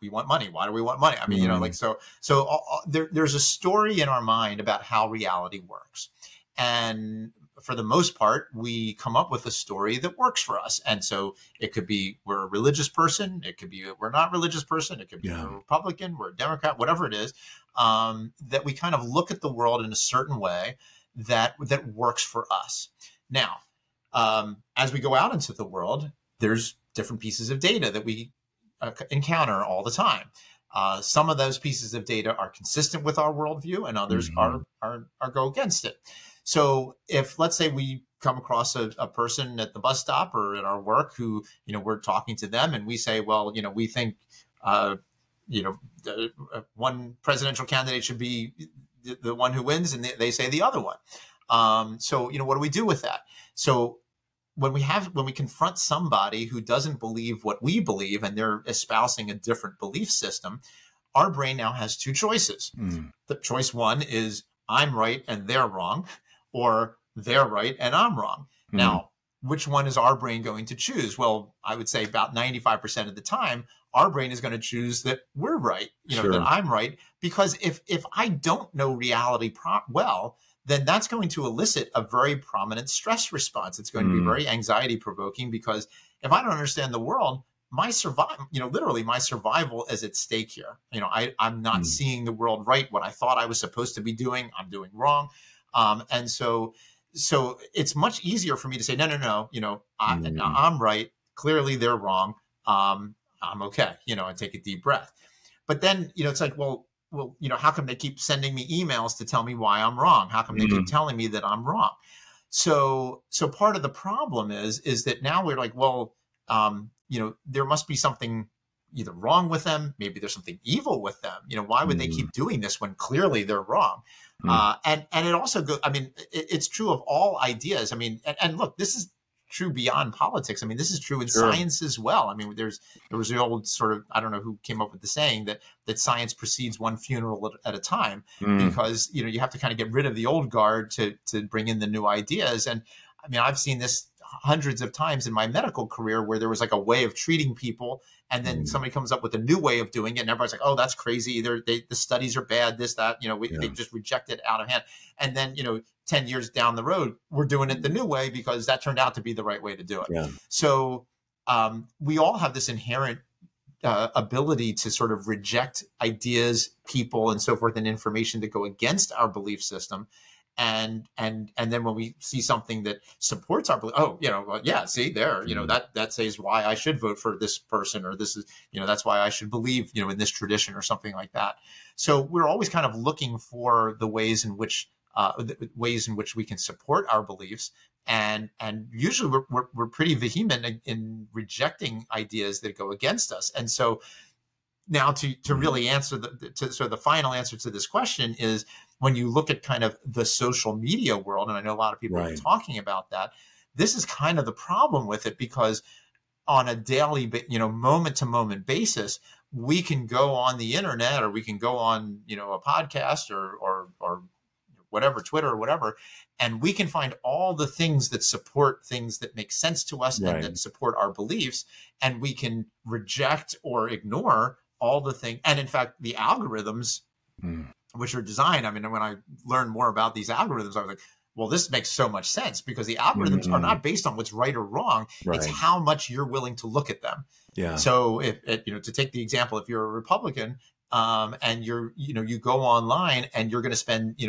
want money. Why do we want money? I mean, there's a story in our mind about how reality works. And for the most part, we come up with a story that works for us. And so it could be we're a religious person. It could be we're not a religious person. It could be we're a Republican, we're a Democrat, whatever it is, that we kind of look at the world in a certain way that works for us. Now, as we go out into the world, there's different pieces of data that we encounter all the time. Some of those pieces of data are consistent with our worldview, and others are go against it. So if, let's say, we come across a person at the bus stop or at our work who, we're talking to them and we say, well, we think, one presidential candidate should be the one who wins, and they say the other one. So, what do we do with that? So when we confront somebody who doesn't believe what we believe and they're espousing a different belief system, our brain now has two choices. The choice one is I'm right and they're wrong, or they're right and I'm wrong. Now, which one is our brain going to choose? Well, I would say about 95% of the time, our brain is going to choose that we're right, that I'm right, because if I don't know reality well, then that's going to elicit a very prominent stress response. It's going to be very anxiety provoking, because if I don't understand the world, my survival, literally my survival is at stake here. I'm not seeing the world right. What I thought I was supposed to be doing, I'm doing wrong. And so it's much easier for me to say, no, I'm right. Clearly they're wrong. I'm okay, and take a deep breath. But then, it's like, well, how come they keep sending me emails to tell me why I'm wrong? How come they keep telling me that I'm wrong? So part of the problem is that now we're like, well, there must be something either wrong with them. Maybe there's something evil with them. Why would they keep doing this when clearly they're wrong? And it also it's true of all ideas. And look, this is true beyond politics. This is true in science as well. There was the old sort of, I don't know who came up with the saying that science proceeds one funeral at a time, because, you have to kind of get rid of the old guard to bring in the new ideas. And I've seen this hundreds of times in my medical career where there was like a way of treating people, and then somebody comes up with a new way of doing it, and everybody's like, oh, that's crazy. The studies are bad, this, that, they just reject it out of hand. And then, 10 years down the road, we're doing it the new way because that turned out to be the right way to do it. Yeah. So we all have this inherent ability to sort of reject ideas, people, and so forth, and information that go against our belief system. And then when we see something that supports our belief, see there, that says why I should vote for this person, or this is, that's why I should believe, in this tradition or something like that. So we're always kind of looking for the ways in which we can support our beliefs. And usually we're pretty vehement in rejecting ideas that go against us. And so now to really answer the final answer to this question is, when you look at kind of the social media world, and I know a lot of people are talking about that, this is kind of the problem with it, because on a daily, moment to moment basis, we can go on the internet, or we can go on, a podcast or whatever, Twitter or whatever, and we can find all the things that support things that make sense to us and that support our beliefs, and we can reject or ignore all the things. And in fact, the algorithms, which are designed, when I learned more about these algorithms, I was like, well, this makes so much sense, because the algorithms are not based on what's right or wrong. It's how much you're willing to look at them. Yeah. So if to take the example, if you're a Republican, and you go online and you're going to spend,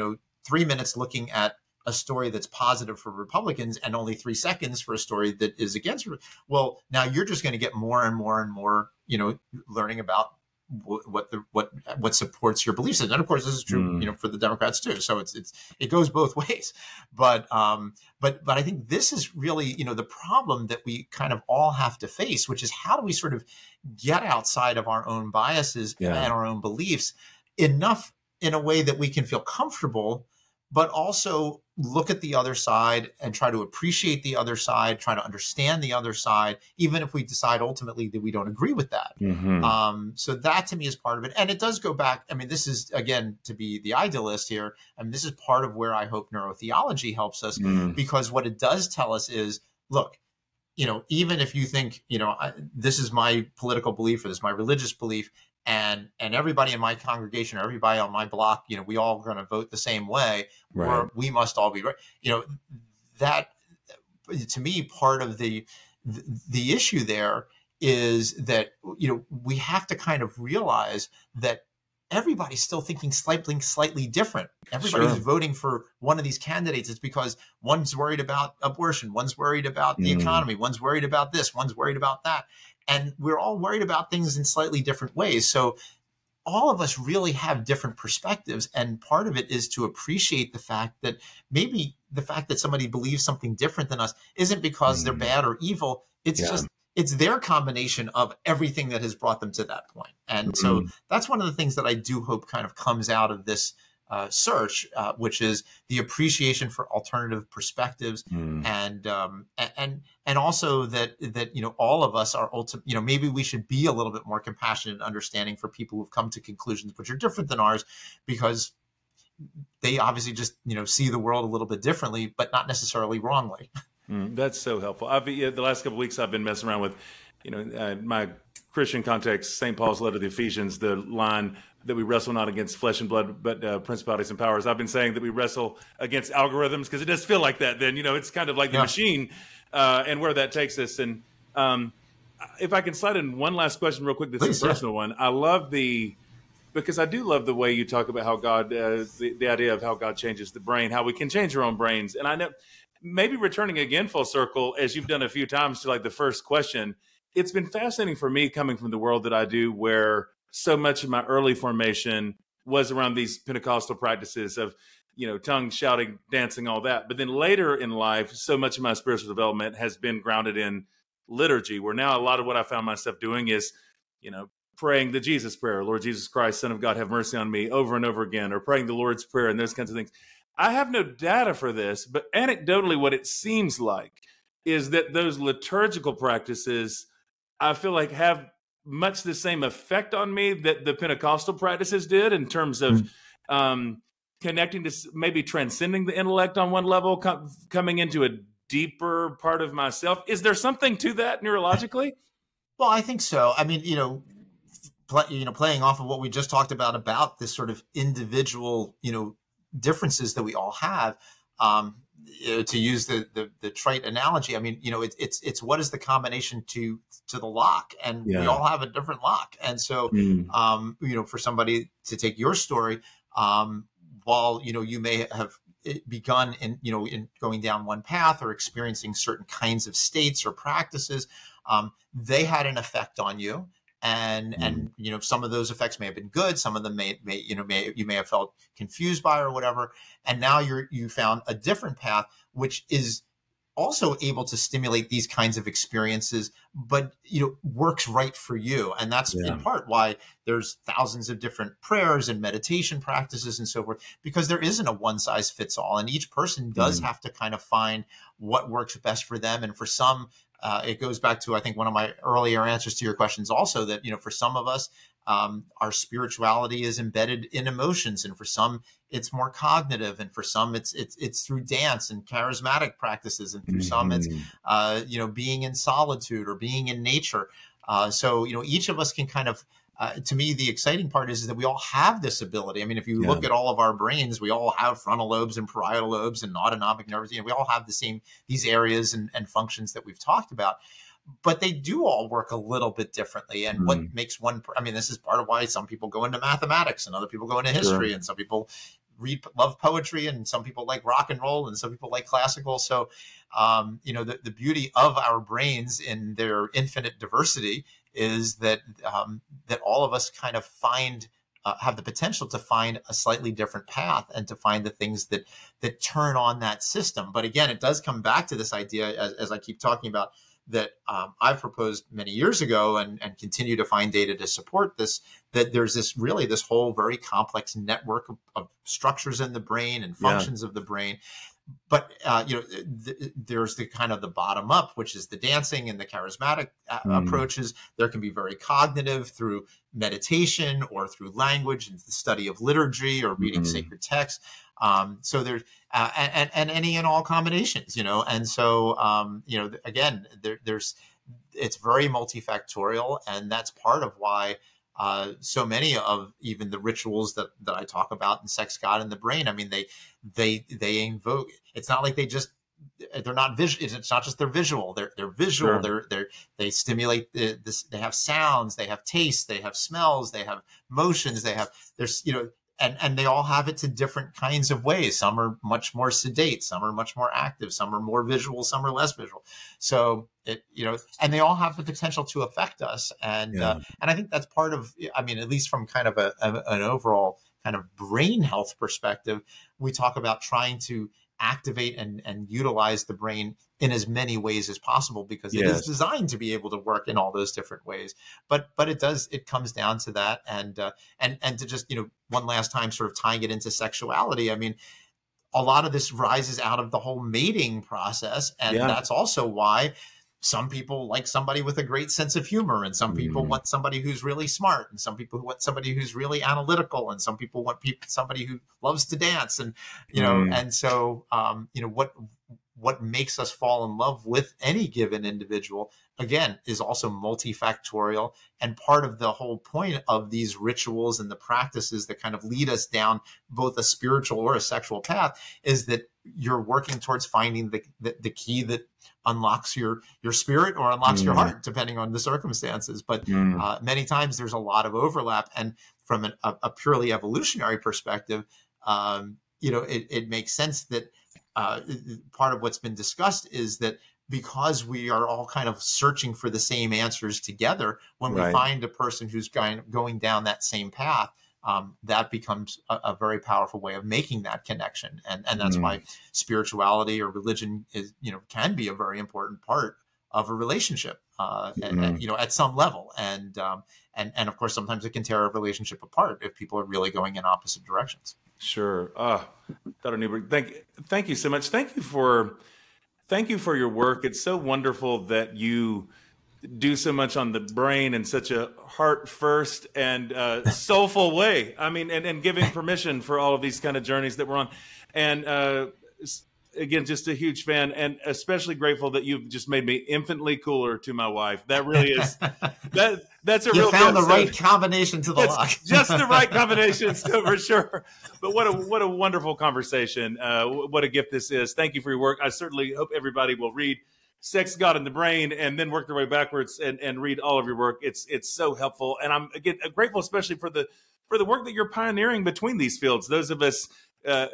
3 minutes looking at a story that's positive for Republicans and only 3 seconds for a story that is against, well, now you're just going to get more and more and more, learning about what supports your beliefs. And of course, this is true, for the Democrats too. So it goes both ways. But I think this is really, the problem that we kind of all have to face, which is how do we sort of get outside of our own biases and our own beliefs enough in a way that we can feel comfortable, but also look at the other side and try to appreciate the other side, try to understand the other side, even if we decide ultimately that we don't agree with that. So that to me is part of it. And it does go back. I mean, this is, again, to be the idealist here, I mean, this is part of where I hope neurotheology helps us, because what it does tell us is, look, even if you think, this is my political belief or this is my religious belief, and everybody in my congregation or everybody on my block, we all going to vote the same way, or we must all be right. That to me, part of the issue there is that, we have to kind of realize that everybody's still thinking slightly different. Everybody's voting for one of these candidates. It's because one's worried about abortion, one's worried about the economy, one's worried about this, one's worried about that. And we're all worried about things in slightly different ways. So all of us really have different perspectives. And part of it is to appreciate the fact that maybe the fact that somebody believes something different than us isn't because they're bad or evil. It's just, it's their combination of everything that has brought them to that point. And so that's one of the things that I do hope kind of comes out of this search, which is the appreciation for alternative perspectives, and also that all of us are maybe we should be a little bit more compassionate and understanding for people who've come to conclusions which are different than ours, because they obviously just see the world a little bit differently, but not necessarily wrongly. That's so helpful. The last couple of weeks I've been messing around with, my Christian context, St. Paul's letter to the Ephesians, the line that we wrestle not against flesh and blood, but principalities and powers. I've been saying that we wrestle against algorithms because it does feel like that. Then, it's kind of like the machine and where that takes us. And if I can slide in one last question real quick, this is a personal one. I love because I do love the way you talk about how God, the idea of how God changes the brain, how we can change our own brains. And I know, maybe returning again full circle, as you've done a few times, to like the first question, it's been fascinating for me coming from the world that I do, where so much of my early formation was around these Pentecostal practices of, tongue, shouting, dancing, all that. But then later in life, so much of my spiritual development has been grounded in liturgy, where now a lot of what I found myself doing is, praying the Jesus prayer, Lord Jesus Christ, Son of God, have mercy on me, over and over again, or praying the Lord's Prayer and those kinds of things. I have no data for this, but anecdotally, what it seems like is that those liturgical practices, I feel like, have much the same effect on me that the Pentecostal practices did, in terms of connecting to maybe transcending the intellect on one level, coming into a deeper part of myself. Is there something to that neurologically? Well, I think so. I mean, playing off of what we just talked about this sort of individual, differences that we all have, to use the trite analogy. I mean, it's what is the combination to the lock, and we all have a different lock. And so, for somebody to take your story, while, you may have begun in going down one path or experiencing certain kinds of states or practices, they had an effect on you. And some of those effects may have been good. Some of them you may have felt confused by or whatever. And now you found a different path, which is also able to stimulate these kinds of experiences, but works right for you. And that's in part why there's thousands of different prayers and meditation practices and so forth, because there isn't a one size fits all, and each person does have to kind of find what works best for them. And for some, it goes back to, I think, one of my earlier answers to your questions also, that, for some of us, our spirituality is embedded in emotions, and for some it's more cognitive, and for some it's through dance and charismatic practices, and through some it's being in solitude or being in nature. So each of us can kind of, to me, the exciting part is that we all have this ability. I mean, if you look at all of our brains, we all have frontal lobes and parietal lobes and autonomic nerves. We all have these areas and functions that we've talked about, but they do all work a little bit differently. And what makes one, this is part of why some people go into mathematics and other people go into history, and some people love poetry, and some people like rock and roll, and some people like classical. So, the beauty of our brains in their infinite diversity is that that all of us kind of have the potential to find a slightly different path, and to find the things that turn on that system. But again, it does come back to this idea, as I keep talking about, that I've proposed many years ago and continue to find data to support this, that there's this whole very complex network of structures in the brain and functions of the brain. But there's the kind of the bottom up, which is the dancing and the charismatic approaches. There can be very cognitive through meditation or through language and the study of liturgy or reading sacred texts. So there's and any and all combinations, and so again, it's very multifactorial, and that's part of why so many of even the rituals that I talk about in Sex, God, and the Brain, I mean, they invoke. It's not like they're not visual. It's not just they're visual. They're visual. Sure. They stimulate this. They have sounds. They have tastes. They have smells. They have motions. And they all have it to different kinds of ways. Some are much more sedate. Some are much more active. Some are more visual. Some are less visual. So and they all have the potential to affect us. And I think that's part of, I mean, at least from kind of an overall kind of brain health perspective, we talk about trying to activate and utilize the brain in as many ways as possible, because it is designed to be able to work in all those different ways. But it comes down to that. And to just, one last time sort of tying it into sexuality. I mean, a lot of this rises out of the whole mating process. And that's also why some people like somebody with a great sense of humor, and some people want somebody who's really smart, and some people want somebody who's really analytical, and some people want somebody who loves to dance, and and so what makes us fall in love with any given individual, again, is also multifactorial. And part of the whole point of these rituals and the practices that kind of lead us down both a spiritual or a sexual path is that you're working towards finding the key that unlocks your spirit or unlocks your heart, depending on the circumstances. But many times there's a lot of overlap. And from a purely evolutionary perspective, it makes sense that part of what's been discussed is that because we are all kind of searching for the same answers together, when we find a person who's going down that same path, that becomes a very powerful way of making that connection. And that's why spirituality or religion can be a very important part of a relationship, at some level. And of course, sometimes it can tear a relationship apart if people are really going in opposite directions. Sure. Dr. Newberg, thank you so much. Thank you for your work. It's so wonderful that you do so much on the brain in such a heart first and soulful way. I mean, and giving permission for all of these kind of journeys that we're on. And again, just a huge fan, and especially grateful that you've just made me infinitely cooler to my wife. That really is, that's a real gift. You found the right combination to the lock. Just the right combination, so for sure. But what a wonderful conversation. What a gift this is. Thank you for your work. I certainly hope everybody will read Sex, God, and the Brain, and then work their way backwards and read all of your work. It's so helpful. And I'm, again, grateful especially for the work that you're pioneering between these fields. Those of us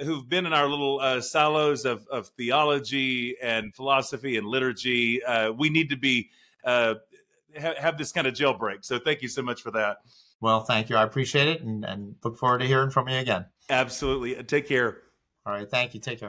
who've been in our little silos of theology and philosophy and liturgy, we need to be have this kind of jailbreak. So thank you so much for that. Well, thank you. I appreciate it, and look forward to hearing from you again. Absolutely. Take care. All right. Thank you. Take care.